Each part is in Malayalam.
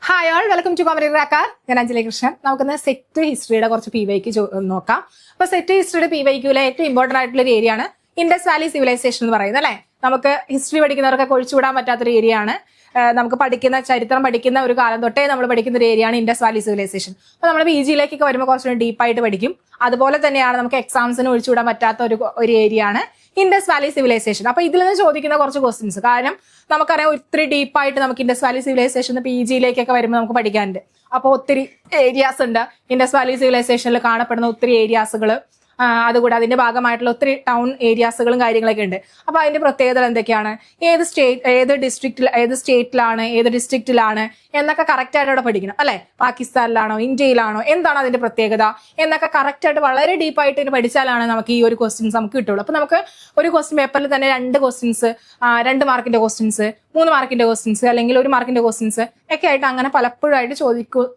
Hi all, welcome to comedy cracker. ഞാൻ അഞ്ജലി കൃഷ്ണൻ. നമുക്കൊന്ന് സെറ്റ് ഹിസ്റ്ററിയുടെ കുറച്ച് PYQ നോക്കാം. അപ്പൊ സെറ്റ് ഹിസ്റ്ററിയുടെ PYQയിലെ ഏറ്റവും ഇമ്പോർട്ടന്റ് ആയിട്ടുള്ള ഒരു ഏരിയ ആണ് ഇൻഡസ് വാലി സിവിലൈസേഷൻ എന്ന് പറയുന്നത്. അല്ലെ, നമുക്ക് ഹിസ്റ്ററി പഠിക്കുന്നവർക്ക് ഒഴിച്ചുവിടാൻ പറ്റാത്തൊരു ഏരിയ ആണ്. നമുക്ക് പഠിക്കുന്ന ചരിത്രം പഠിക്കുന്ന ഒരു കാലം തൊട്ടേ നമ്മൾ പഠിക്കുന്ന ഒരു ഏരിയ ആണ് ഇൻഡസ് വാലി സിവിലൈസേഷൻ. അപ്പൊ നമ്മൾ PGയിലേക്കൊക്കെ വരുമ്പോൾ കുറച്ചുകൂടി ഡീപ്പായിട്ട് പഠിക്കും. അതുപോലെ തന്നെയാണ് നമുക്ക് എക്സാംസിന് ഒഴിച്ചുവിടാൻ പറ്റാത്ത ഒരു ഏരിയ ആണ് ഇൻഡസ് വാലി സിവിലൈസേഷൻ. അപ്പൊ ഇതിൽ നിന്ന് ചോദിക്കുന്ന കുറച്ച് ക്വസ്റ്റ്യൻസ്, കാരണം നമുക്കറിയാം ഒത്തിരി ഡീപ്പായിട്ട് നമുക്ക് ഇൻഡസ് വാലി സിവിലൈസേഷൻ PGയിലേക്കൊക്കെ വരുമ്പോൾ നമുക്ക് പഠിക്കാനുണ്ട്. അപ്പോൾ ഒത്തിരി ഏരിയാസ് ഉണ്ട് ഇൻഡസ് വാലി സിവിലൈസേഷനിൽ കാണപ്പെടുന്ന ഒത്തിരി ഏരിയാസുകൾ. അതുകൂടെ അതിന്റെ ഭാഗമായിട്ടുള്ള ഒത്തിരി ടൗൺ ഏരിയാസുകളും കാര്യങ്ങളൊക്കെ ഉണ്ട്. അപ്പൊ അതിന്റെ പ്രത്യേകതകൾ എന്തൊക്കെയാണ്, ഏത് സ്റ്റേറ്റിലാണ് ഏത് ഡിസ്ട്രിക്റ്റിലാണ് എന്നൊക്കെ കറക്റ്റ് ആയിട്ട് അവിടെ പഠിക്കണം. അല്ലെ, പാകിസ്ഥാനിലാണോ ഇന്ത്യയിലാണോ, എന്താണ് അതിന്റെ പ്രത്യേകത എന്നൊക്കെ കറക്റ്റ് ആയിട്ട് വളരെ ഡീപ്പായിട്ട് പഠിച്ചാലാണ് നമുക്ക് ഈ ഒരു ക്വസ്റ്റ്യൻസ് നമുക്ക് കിട്ടുള്ളൂ. അപ്പൊ നമുക്ക് ഒരു ക്വസ്റ്റ്യൻ പേപ്പറിൽ തന്നെ 2 ക്വസ്റ്റ്യൻസ്, 2 മാർക്കിന്റെ ക്വസ്റ്റ്യൻസ്, 3 മാർക്കിന്റെ ക്വസ്റ്റ്യൻസ്, അല്ലെങ്കിൽ 1 മാർക്കിന്റെ ക്വസ്റ്റ്യൻസ് ഒക്കെ ആയിട്ട് അങ്ങനെ പലപ്പോഴായിട്ട്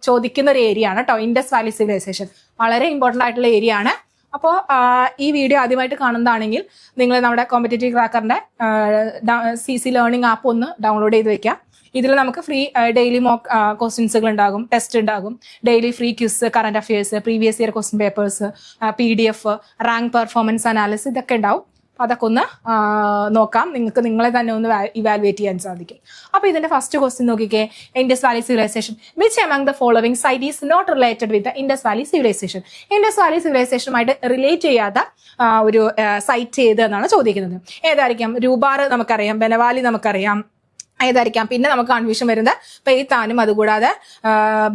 ചോദിക്കുന്ന ഒരു ഏരിയ ആണ് കേട്ടോ ഇൻഡസ് വാലി സിവിലൈസേഷൻ. വളരെ ഇമ്പോർട്ടന്റ് ആയിട്ടുള്ള ഏരിയ ആണ്. അപ്പോൾ ഈ വീഡിയോ ആദ്യമായിട്ട് കാണുന്നതാണെങ്കിൽ നിങ്ങൾ നമ്മുടെ കോമ്പറ്റേറ്റീവ് ക്രാക്കറിന്റെ CC ലേണിംഗ് ആപ്പ് ഒന്ന് ഡൗൺലോഡ് ചെയ്ത് വെക്കാം. ഇതിൽ നമുക്ക് ഫ്രീ ഡെയിലി മോക്ക് ക്വസ്റ്റ്യൻസുകൾ ഉണ്ടാകും, ടെസ്റ്റ് ഉണ്ടാകും, daily free quiz, current affairs, previous year question papers, PDF, rank performance analysis ഇതൊക്കെ ഉണ്ടാവും. അതൊക്കെ ഒന്ന് നോക്കാം. നിങ്ങൾക്ക് നിങ്ങളെ തന്നെ ഒന്ന് ഇവാലുവേറ്റ് ചെയ്യാൻ സാധിക്കും. അപ്പൊ ഇതിന്റെ ഫസ്റ്റ് ക്വസ്റ്റ്യൻ നോക്കിക്കേ. Indus valley civilisation which among the following site is not related with Indus valley civilisation. Indus valley സിവിലൈസേഷനുമായിട്ട് റിലേറ്റ് ചെയ്യാത്ത ഒരു സൈറ്റ് ഏത് എന്നാണ് ചോദിക്കുന്നത്. ഏതായിരിക്കാം? രൂപാർ നമുക്കറിയാം, ബനവാലി നമുക്കറിയാം, ഏതായിരിക്കാം? പിന്നെ നമുക്ക് കൺഫ്യൂഷൻ വരുന്നത് പെയ്ത്താനും അതുകൂടാതെ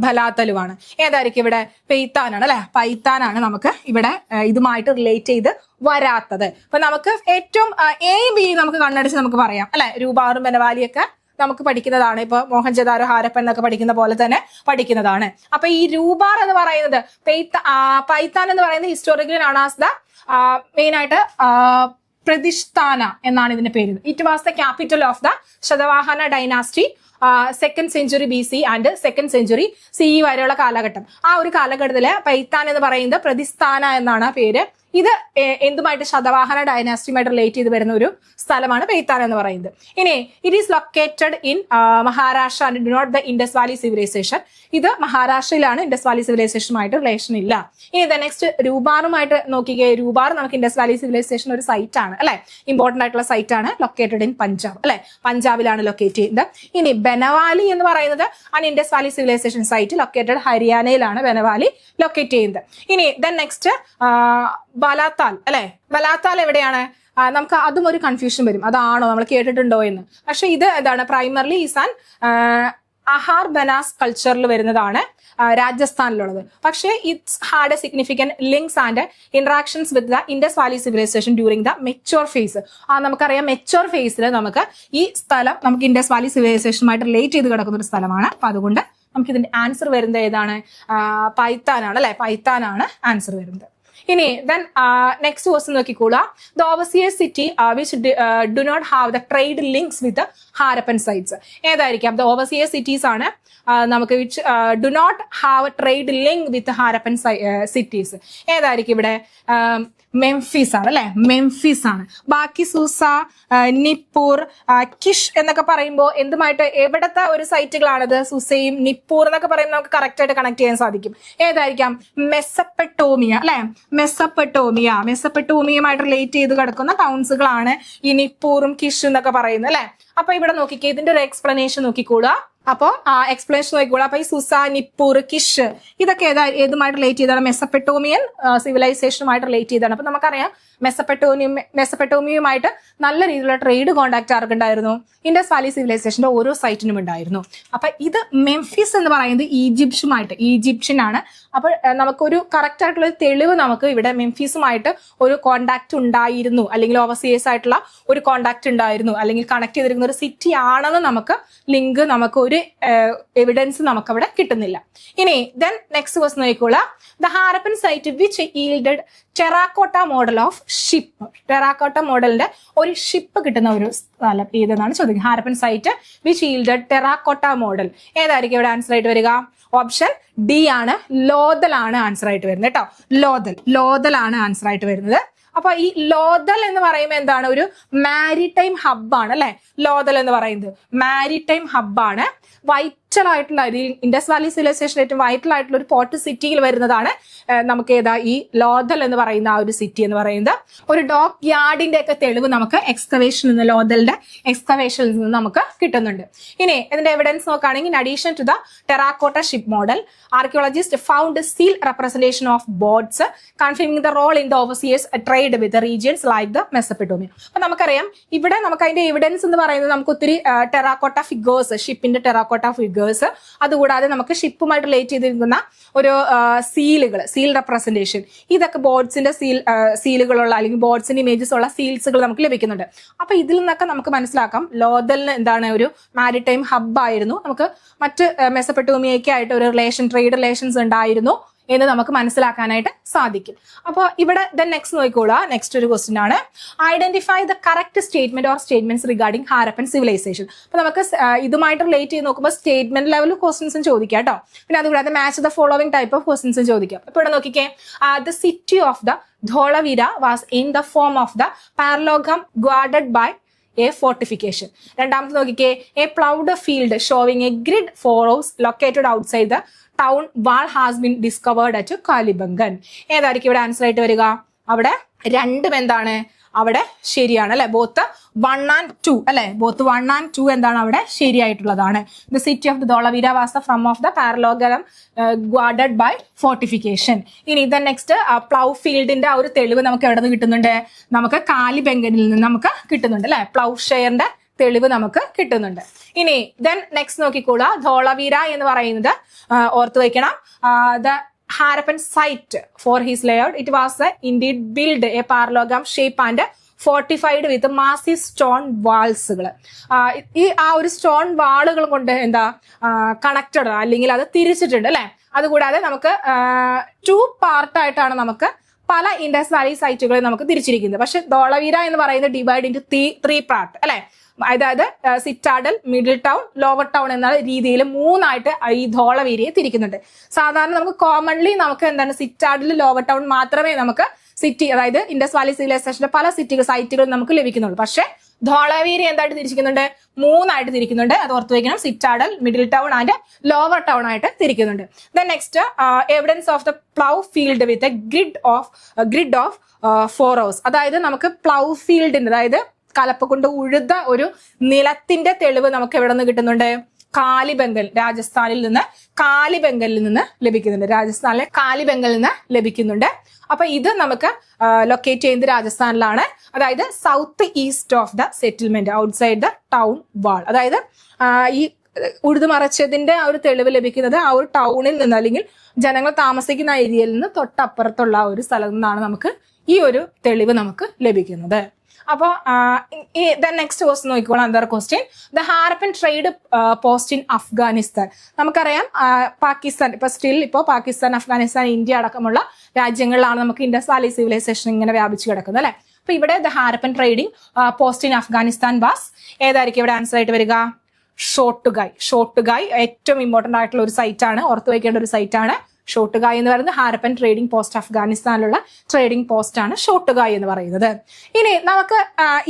ഭലാത്തലുമാണ്. ഏതായിരിക്കും ഇവിടെ? പെയ്ത്താനാണ് അല്ലെ, പൈത്താനാണ് നമുക്ക് ഇവിടെ ഇതുമായിട്ട് റിലേറ്റ് ചെയ്ത് വരാത്തത്. അപ്പൊ നമുക്ക് ഏറ്റവും A, B നമുക്ക് കണ്ണടിച്ച് നമുക്ക് പറയാം അല്ലെ. രൂപാറും ബനവാലിയൊക്കെ നമുക്ക് പഠിക്കുന്നതാണ്. ഇപ്പൊ മോഹൻജദാരോ ഹാരപ്പൻ എന്നൊക്കെ പഠിക്കുന്ന പോലെ തന്നെ പഠിക്കുന്നതാണ്. അപ്പൊ ഈ രൂപാർ എന്ന് പറയുന്നത് പൈത്താൻ എന്ന് പറയുന്നത് historically known as the main ആയിട്ട് പ്രതിഷ്ഠാന എന്നാണ് ഇതിന്റെ പേര്. It was the capital of the Satavahana dynasty, 2nd century BC and 2nd century CE വരെയുള്ള കാലഘട്ടം. ആ ഒരു കാലഘട്ടത്തില് പൈത്താൻ എന്ന് പറയുന്നത് പ്രതിസ്ഥാന എന്നാണ് പേര്. ഇത് എന്തുമായിട്ട്? ശതവാഹന ഡൈനാസ്റ്റിയുമായിട്ട് റിലേറ്റ് ചെയ്ത് വരുന്ന ഒരു സ്ഥലമാണ് പെയ്ത്താൻ എന്ന് പറയുന്നത്. ഇനി it is located in Maharashtra and do not the Indus valley civilization. ഇത് മഹാരാഷ്ട്രയിലാണ്, ഇൻഡസ് വാലി സിവിലൈസേഷനുമായിട്ട് റിലേഷൻ ഇല്ല. ഇനി ദ നെക്സ്റ്റ് രൂപാറുമായിട്ട് നോക്കിക്കേ. രൂപാർ നമുക്ക് ഇൻഡസ് വാലി സിവിലൈസേഷൻ ഒരു സൈറ്റ് ആണ് അല്ലെ, ഇമ്പോർട്ടന്റ് ആയിട്ടുള്ള സൈറ്റ് ആണ്. ലൊക്കേറ്റഡ് ഇൻ പഞ്ചാബ് അല്ലെ, പഞ്ചാബിലാണ് ലൊക്കേറ്റ് ചെയ്യുന്നത്. ഇനി ബനവാലി എന്ന് പറയുന്നത് ആണ് Indus valley civilisation site, located ഹരിയാനയിലാണ് ബനവാലി ലൊക്കേറ്റ് ചെയ്യുന്നത്. ഇനി ദെൻ നെക്സ്റ്റ് ബലാത്താൽ അല്ലെ. ബലാത്താൽ എവിടെയാണ്? നമുക്ക് അതും ഒരു കൺഫ്യൂഷൻ വരും, അതാണോ നമ്മൾ കേട്ടിട്ടുണ്ടോ എന്ന്. പക്ഷെ ഇത് എന്താണ്? Primarily is an Ahar Banas കൾച്ചറിൽ വരുന്നതാണ്, രാജസ്ഥാനിലുള്ളത്. പക്ഷേ it's had a significant links and interactions with the Indus valley civilization during the mature phase. നമുക്കറിയാം മെച്യൂർ ഫേസിൽ നമുക്ക് ഈ സ്ഥലം നമുക്ക് ഇൻഡസ് വാലി സിവിലൈസേഷനുമായിട്ട് റിലേറ്റ് ചെയ്ത് കിടക്കുന്ന ഒരു സ്ഥലമാണ്. അപ്പൊ അതുകൊണ്ട് നമുക്ക് ഇതിന്റെ ആൻസർ വരുന്നത് ഏതാണ്? പൈത്താനാണ് അല്ലെ, പൈത്താനാണ് ആൻസർ വരുന്നത്. ഇനി ദെൻ നെക്സ്റ്റ് ക്വസ്റ്റ്യൻ നോക്കിക്കോളാം. The overseer city which do not have the trade links with Harappan sites. ഏതായിരിക്കാം? ദ ഓവർസിയർ സിറ്റീസ് ആണ് നമുക്ക് which do not have trade link with Harappan cities. ഏതായിരിക്കും ഇവിടെ? മെംഫീസ് ആണ് അല്ലെ, മെംഫീസ് ആണ്. ബാക്കി സൂസ, നിപ്പൂർ, കിഷ് എന്നൊക്കെ പറയുമ്പോൾ എന്തുമായിട്ട് എവിടത്തെ ഒരു സൈറ്റുകളാണത്? സുസയും നിപ്പൂർ എന്നൊക്കെ പറയുമ്പോൾ നമുക്ക് കറക്റ്റ് ആയിട്ട് കണക്ട് ചെയ്യാൻ സാധിക്കും. ഏതായിരിക്കാം? മെസ്സപ്പെട്ടോമിയ അല്ലെ, മെസ്സപ്പെട്ടോമിയുമായിട്ട് റിലേറ്റ് ചെയ്ത് കിടക്കുന്ന ടൗൺസുകളാണ് ഈ നിപ്പൂറും കിഷ് എന്നൊക്കെ പറയുന്നത് അല്ലെ. അപ്പൊ ഇവിടെ നോക്കിക്കേ, ഇതിന്റെ ഒരു എക്സ്പ്ലനേഷൻ നോക്കിക്കൂടാ. അപ്പൊ എക്സ്പ്ലനേഷൻ നോക്കിക്കോളാം. അപ്പൊ ഈ സുസ, നിപ്പൂർ, കിഷ് ഇതൊക്കെ ഏതുമായിട്ട് റിലേറ്റ് ചെയ്താണ്? മെസ്സപ്പെട്ടോമിയൻ സിവിലൈസേഷനുമായിട്ട് റിലേറ്റ് ചെയ്താണ്. അപ്പൊ നമുക്കറിയാം മെസ്സപ്പെട്ടോമിയുമായിട്ട് നല്ല രീതിയിലുള്ള ട്രേഡ് കോണ്ടാക്ട് ആർക്കുണ്ടായിരുന്നു? ഇൻഡസ് വാലി സിവിലൈസേഷന്റെ ഓരോ സൈറ്റിനും ഉണ്ടായിരുന്നു. അപ്പൊ ഇത് മെംഫിസ് എന്ന് പറയുന്നത് ഈജിപ്ഷ്യൻ ആണ്. അപ്പൊ നമുക്കൊരു കറക്റ്റ് ആയിട്ടുള്ള തെളിവ് നമുക്ക് ഇവിടെ മെംഫീസുമായിട്ട് ഒരു കോണ്ടാക്ട് ഉണ്ടായിരുന്നു, അല്ലെങ്കിൽ ഓവർസിയേഴ്സ് ആയിട്ടുള്ള ഒരു കോണ്ടാക്ട് ഉണ്ടായിരുന്നു, അല്ലെങ്കിൽ കണക്ട് ചെയ്തിരിക്കുന്ന ഒരു സിറ്റി ആണെന്ന് നമുക്ക് ലിങ്ക്, നമുക്ക് ഒരു എവിഡൻസ് നമുക്ക് അവിടെ കിട്ടുന്നില്ല. ഇനി ദെൻ നെക്സ്റ്റ് ക്വസ്റ്റ്യൻ നോക്കിക്കോളാം. The Harappan site which yielded terracotta model of ship. Terracotta മോഡലിന്റെ ഒരു ഷിപ്പ് കിട്ടുന്ന ഒരു സ്ഥലം ഏതെന്നാണ് ചോദിക്കുന്നത്. Harappan site which yielded terracotta model. ഏതായിരിക്കും ഇവിടെ ആൻസർ ആയിട്ട് വരിക? ഓപ്ഷൻ D ആണ്, ലോഥൽ ആണ് ആൻസർ ആയിട്ട് വരുന്നത് കേട്ടോ. ലോഥൽ ആണ് ആൻസർ ആയിട്ട് വരുന്നത്. അപ്പൊ ഈ ലോഥൽ എന്ന് പറയുമ്പോൾ എന്താണ്? ഒരു മാരിടൈം ഹബ്ബാണ് അല്ലെ. ലോഥൽ എന്ന് പറയുന്നത് മാരിടൈം ഹബ്ബാണ്. വൈറ്റൽ ആയിട്ടുള്ള ഇൻഡസ് വാലി സിവിലൈസേഷൻ ഏറ്റവും വൈറ്റൽ ആയിട്ടുള്ള ഒരു പോർട്ട് സിറ്റിയിൽ വരുന്നതാണ് നമുക്ക് ഏതാ ഈ ലോഥൽ എന്ന് പറയുന്ന ആ ഒരു സിറ്റി എന്ന് പറയുന്നത്. ഒരു ഡോക്ക് യാർഡിന്റെ ഒക്കെ തെളിവ് നമുക്ക് എക്സ്കവേഷനിൽ നിന്ന് ലോഥലിന്റെ എക്സ്കവേഷനിൽ നിന്ന് നമുക്ക് കിട്ടുന്നുണ്ട്. ഇനി ഇതിന്റെ എവിഡൻസ് നോക്കുകയാണെങ്കിൽ, in addition to the terracotta ship model, archaeologist found seal representation of boats confirming the role in the overseas trade with regions like the Mesopotamia. അപ്പൊ നമുക്കറിയാം ഇവിടെ നമുക്ക് അതിന്റെ എവിഡൻസ് എന്ന് പറയുന്നത് നമുക്ക് ഒത്തിരി ടെറാക്കോട്ട ഫിഗേഴ്സ്, ഷിപ്പിന്റെ ടെറാക്കോട്ട ഫിഗേഴ്സ്, അതുകൂടാതെ നമുക്ക് ഷിപ്പുമായിട്ട് റിലേറ്റ് ചെയ്തിരിക്കുന്ന ഒരു സീലുകൾ, സീൽ റെപ്രസെന്റേഷൻ, ഇതൊക്കെ ബോർഡ്സിന്റെ സീലുകളുള്ള അല്ലെങ്കിൽ ബോർഡ്സിന്റെ ഇമേജസ് ഉള്ള സീൽസുകൾ നമുക്ക് ലഭിക്കുന്നുണ്ട്. അപ്പൊ ഇതിൽ നിന്നൊക്കെ നമുക്ക് മനസ്സിലാക്കാം ലോഥലിന് എന്താണ് ഒരു മാരിടൈം ഹബ് ആയിരുന്നു, നമുക്ക് മറ്റ് മെസപ്പൊട്ടോമിയയ്ക്ക് ആയിട്ട് ഒരു ട്രേഡ് റിലേഷൻസ് ഉണ്ടായിരുന്നു എന്ന് നമുക്ക് മനസ്സിലാക്കാനായിട്ട് സാധിക്കും. അപ്പോൾ ഇവിടെ നെക്സ്റ്റ് നോക്കിക്കോളാം. നെക്സ്റ്റ് ഒരു ക്വസ്റ്റ്യൻ ആണ്, identify the correct statement or statements regarding Harappan civilization. അപ്പൊ നമുക്ക് ഇതുമായിട്ട് റിലേറ്റ് ചെയ്ത് നോക്കുമ്പോൾ സ്റ്റേറ്റ്മെന്റ് ലെവൽ ക്വസ്റ്റ്യൻസും ചോദിക്കാം കേട്ടോ. പിന്നെ അതുകൂടാതെ match the following type of ക്വസ്റ്റ്യൻസും ചോദിക്കാം. ഇപ്പൊ ഇവിടെ നോക്കിക്കേ, the city of the Dholavira was in the form of the parallelogram guarded by a fortification. രണ്ടാമത്തെ നോക്കിക്കേ, a ploughed field showing a grid furrows located outside the town wall has been discovered at Kalibangan. ഏതായിരിക്കും ഇവിടെ ആൻസർ ആയിട്ട് വരിക? അവിടെ രണ്ടും എന്താണ് അവിടെ ശരിയാണ് അല്ലെ, ബോത്ത് 1 and 2 അല്ലെ, ബോത്ത് 1 and 2 എന്താണ് അവിടെ ശരിയായിട്ടുള്ളതാണ്. The city of the Dholavira was the from of the parallelogram guarded by fortification. ഇനി ഇത് നെക്സ്റ്റ് പ്ലൗ ഫീൽഡിന്റെ ആ ഒരു തെളിവ് നമുക്ക് എവിടെ നിന്ന് കിട്ടുന്നുണ്ട്? നമുക്ക് കാലിബംഗനിൽ നിന്ന് നമുക്ക് കിട്ടുന്നുണ്ട് അല്ലെ, പ്ലൗ ഷെയറിന്റെ തെളിവ് നമുക്ക് കിട്ടുന്നുണ്ട്. ഇനി നെക്സ്റ്റ് നോക്കിക്കോളാ, ധോളവീര എന്ന് പറയുന്നത് ഓർത്തു വയ്ക്കണം, the Harappan site for his layout. It was indeed built a parallelogram shape and fortified with massive stone walls. ഈ ആ ഒരു സ്റ്റോൺ വാളുകൾ കൊണ്ട് എന്താ കണക്റ്റഡ് അല്ലെങ്കിൽ അത് തിരിച്ചിട്ടുണ്ട് അല്ലെ. അതുകൂടാതെ നമുക്ക് 2 പാർട്ടായിട്ടാണ് നമുക്ക് പല ഇൻഡസ് വാലി സൈറ്റുകളെ നമുക്ക് തിരിച്ചിരിക്കുന്നത്. പക്ഷെ ധോളവീര എന്ന് പറയുന്നത് ഡിവൈഡ് ഇൻറ്റു 3 പാർട്ട് അല്ലെ. അതായത് citadel, middle town, lower town എന്ന രീതിയിൽ 3 ആയിട്ട് ഈ ധോളവീരയെ തിരിക്കുന്നുണ്ട്. സാധാരണ നമുക്ക് കോമൺലി നമുക്ക് എന്താണ് സിറ്റാഡൽ, ലോവർ ടൗൺ മാത്രമേ നമുക്ക് സിറ്റി, അതായത് ഇൻഡസ് വാലി സിവിലൈസേഷന്റെ പല സൈറ്റുകൾ നമുക്ക് ലഭിക്കുന്നുള്ളൂ. പക്ഷെ ധോളവീര എന്തായിട്ട് തിരിക്കുന്നുണ്ട്? 3 ആയിട്ട് തിരിക്കുന്നുണ്ട്. അത് ഓർത്ത് വയ്ക്കണം, citadel, middle town and lower town ആയിട്ട് തിരിക്കുന്നുണ്ട്. Next evidence of the plough field with a grid of furrows. അതായത് നമുക്ക് പ്ലൗ ഫീൽഡിന്റെ, അതായത് കലപ്പ കൊണ്ട് ഉഴുത ഒരു നിലത്തിന്റെ തെളിവ് നമുക്ക് എവിടെ നിന്ന് കിട്ടുന്നുണ്ട്? കാലിബംഗൽ, രാജസ്ഥാനിൽ നിന്ന് ലഭിക്കുന്നുണ്ട്. രാജസ്ഥാനിലെ കാലിബംഗലിൽ നിന്ന് ലഭിക്കുന്നുണ്ട്. അപ്പൊ ഇത് നമുക്ക് ലൊക്കേറ്റ് ചെയ്യുന്നത് രാജസ്ഥാനിലാണ്, അതായത് south east of the settlement outside the town wall. അതായത് ഈ ഉഴുതുമറച്ചതിന്റെ ആ ഒരു തെളിവ് ലഭിക്കുന്നത് ആ ഒരു ടൗണിൽ നിന്ന് അല്ലെങ്കിൽ ജനങ്ങൾ താമസിക്കുന്ന ഏരിയയിൽ നിന്ന് തൊട്ടപ്പുറത്തുള്ള ആ ഒരു സ്ഥലത്ത് നിന്നാണ് നമുക്ക് ഈ ഒരു തെളിവ് നമുക്ക് ലഭിക്കുന്നത്. അപ്പോൾ നെക്സ്റ്റ് ക്വസ്റ്റ്യൻ നോക്കിക്കോളാം. അന്തർ question, the Harappan trade post in Afghanistan. നമുക്കറിയാം പാകിസ്ഥാൻ ഇപ്പോൾ പാകിസ്ഥാൻ, അഫ്ഗാനിസ്ഥാൻ, ഇന്ത്യ അടക്കമുള്ള രാജ്യങ്ങളിലാണ് നമുക്ക് ഇൻഡസ് വാലി സിവിലൈസേഷൻ ഇങ്ങനെ വ്യാപിച്ചു കിടക്കുന്നത് അല്ലെ. അപ്പൊ ഇവിടെ the Harappan trading post in Afghanistan was, ഏതായിരിക്കും ഇവിടെ ആൻസർ ആയിട്ട് വരിക? ഷോട്ടുഗായ് ഏറ്റവും ഇമ്പോർട്ടന്റ് ആയിട്ടുള്ള ഒരു സൈറ്റ് ആണ്, ഓർത്തു വയ്ക്കേണ്ട ഒരു സൈറ്റ് ആണ്. ഷോട്ടുഗായ് എന്ന് പറയുന്നത് ഹാരപ്പൻ ട്രേഡിംഗ് പോസ്റ്റ്, അഫ്ഗാനിസ്ഥാനിലുള്ള ട്രേഡിംഗ് പോസ്റ്റ് ആണ് ഷോട്ടുഗായ് എന്ന് പറയുന്നത്. ഇനി നമുക്ക്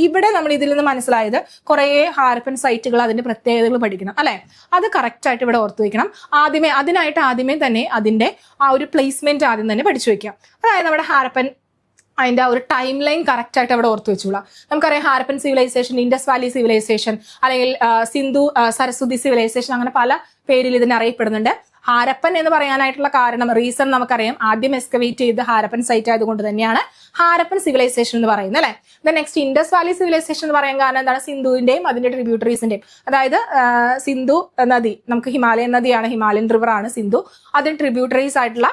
ഇവിടെ നമ്മൾ ഇതിൽ നിന്ന് മനസ്സിലായത് കുറെ ഹാരപ്പൻ സൈറ്റുകൾ, അതിന്റെ പ്രത്യേകതകൾ പഠിക്കണം അല്ലെ. അത് കറക്റ്റ് ആയിട്ട് ഇവിടെ ഓർത്തു വയ്ക്കണം. ആദ്യമേ തന്നെ അതിന്റെ ആ ഒരു പ്ലേസ്മെന്റ് ആദ്യം തന്നെ പഠിച്ചു വെക്കാം. അതായത് നമ്മുടെ ഹാരപ്പൻ അതിന്റെ ആ ഒരു ടൈം ലൈൻ കറക്റ്റ് ആയിട്ട് അവിടെ ഓർത്തു വെച്ചോളാം. നമുക്കറിയാം Harappan civilization, Indus valley civilization, അല്ലെങ്കിൽ സിന്ധു സരസ്വതി സിവിലൈസേഷൻ, അങ്ങനെ പല പേരിൽ ഇതിനെ അറിയപ്പെടുന്നുണ്ട്. ഹാരപ്പൻ എന്ന് പറയാനായിട്ടുള്ള റീസൺ നമുക്കറിയാം, ആദ്യം എക്സ്കവേറ്റ് ചെയ്ത് ഹാരപ്പൻ സൈറ്റ് ആയതുകൊണ്ട് തന്നെയാണ് ഹാരപ്പൻ സിവിലൈസേഷൻ എന്ന് പറയുന്നത് അല്ലെ. നെക്സ്റ്റ് ഇൻഡസ് വാലി സിവിലൈസേഷൻ എന്ന് പറയാൻ കാരണം എന്താണ്? സിന്ധുവിന്റെയും അതിന്റെ ട്രിബ്യൂട്ടറീസിന്റെയും, അതായത് സിന്ധു നദി, നമുക്ക് ഹിമാലയൻ നദിയാണ്, ഹിമാലയൻ റിവർ ആണ് സിന്ധു, അതിന് ട്രിബ്യൂട്ടറീസ് ആയിട്ടുള്ള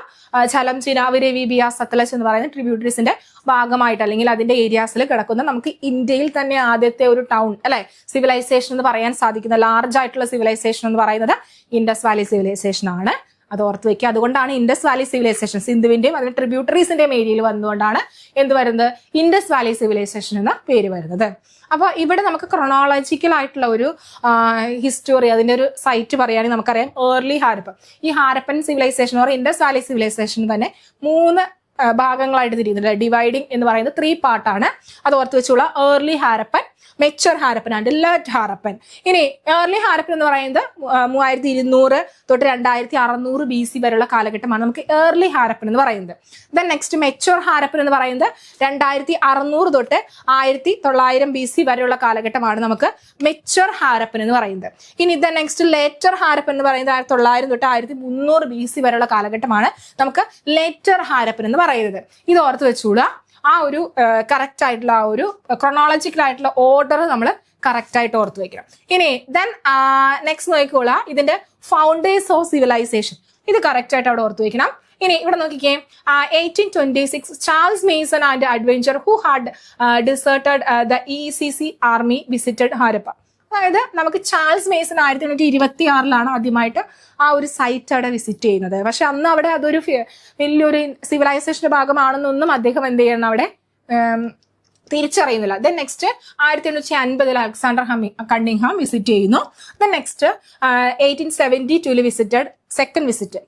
ഝലം, ചിനാബ്, രവി, ബിയാസ്, സത്ലജ് എന്ന് പറയുന്ന ട്രിബ്യൂട്ടറീസിന്റെ ഭാഗമായിട്ട് അല്ലെങ്കിൽ അതിന്റെ ഏരിയാസിൽ കിടക്കുന്ന നമുക്ക് ഇന്ത്യയിൽ തന്നെ ആദ്യത്തെ ഒരു ടൗൺ അല്ലെ സിവിലൈസേഷൻ എന്ന് പറയാൻ സാധിക്കുന്ന ലാർജ് ആയിട്ടുള്ള സിവിലൈസേഷൻ എന്ന് പറയുന്നത് ഇൻഡസ് വാലി സിവിലൈസേഷൻ ആണ്. അത് ഓർത്ത് വെക്കുക. അതുകൊണ്ടാണ് ഇൻഡസ് വാലി സിവിലൈസേഷൻ സിന്ധുവിന്റെയും അതിന്റെ ട്രിബ്യൂട്ടറീസിന്റെയും ഏരിയയിൽ വന്നുകൊണ്ടാണ് എന്ത് വരുന്നത്? ഇൻഡസ് വാലി സിവിലൈസേഷൻ എന്ന പേര് വരുന്നത്. അപ്പോൾ ഇവിടെ നമുക്ക് ക്രൊണോളജിക്കൽ ആയിട്ടുള്ള ഒരു ഹിസ്റ്ററി, അതിന്റെ ഒരു സൈറ്റ് പറയുകയാണെങ്കിൽ നമുക്കറിയാം ഏർലി ഹാരപ്പൻ. ഈ Harappan civilization or Indus valley civilization തന്നെ 3 ഭാഗങ്ങളായിട്ട് തിരിയുന്നുണ്ട്. ഡിവൈഡിങ് എന്ന് പറയുന്നത് 3 പാർട്ടാണ്. അത് ഓർത്ത് വെച്ചുള്ള early Harappan, mature Harappan and late Harappan. ഇനി ഏർലി ഹാരപ്പൻ എന്ന് പറയുന്നത് 3200 തൊട്ട് 2600 BC വരെയുള്ള കാലഘട്ടമാണ് നമുക്ക് ഏർലി ഹാരപ്പൻ എന്ന് പറയുന്നത്. ദെൻ നെക്സ്റ്റ് മെച്ചുവർ ഹാരപ്പൻ എന്ന് പറയുന്നത് 2600 തൊട്ട് 1900 BC വരെയുള്ള കാലഘട്ടമാണ് നമുക്ക് മെച്ചുവർ ഹാരപ്പൻ എന്ന് പറയുന്നത്. ഇനി ദെൻ നെക്സ്റ്റ് ലേറ്റർ ഹാരപ്പൻ എന്ന് പറയുന്നത് 1900 തൊട്ട് 1300 BC വരെയുള്ള കാലഘട്ടമാണ് നമുക്ക് ലേറ്റർ ഹാരപ്പൻ എന്ന് പറയുന്നത്. ഇത് ഓർത്ത് വെച്ചുകൂടാ. ആ ഒരു കറക്റ്റ് ആയിട്ടുള്ള ആ ഒരു ക്രൊണോളജിക്കൽ ആയിട്ടുള്ള ഓർഡർ നമ്മൾ കറക്റ്റ് ആയിട്ട് ഓർത്ത് വെക്കണം. ഇനി ദെൻ നെക്സ്റ്റ് നോക്കിക്കോളാ, ഇതിന്റെ ഫൗണ്ടേഴ്സ് ഓഫ് സിവിലൈസേഷൻ. ഇത് കറക്റ്റ് ആയിട്ട് അവിടെ ഓർത്ത് വെക്കണം. ഇനി ഇവിടെ നോക്കിക്കേ, 1826 Charles Mason and adventure who had ഡിസേർട്ടഡ് the ECC army visited Harappa. അതായത് നമുക്ക് ചാൾസ് മേസൺ 1826 ആദ്യമായിട്ട് ആ ഒരു സൈറ്റ് അവിടെ വിസിറ്റ് ചെയ്യുന്നത്. പക്ഷെ അന്ന് അവിടെ അതൊരു വലിയൊരു സിവിലൈസേഷന്റെ ഭാഗമാണെന്നൊന്നും അദ്ദേഹം എന്ത് ചെയ്യണം അവിടെ തിരിച്ചറിയുന്നില്ല. Then next 1850 Alexander Cunningham visit ചെയ്യുന്നു. Then next 1872 visited second visit.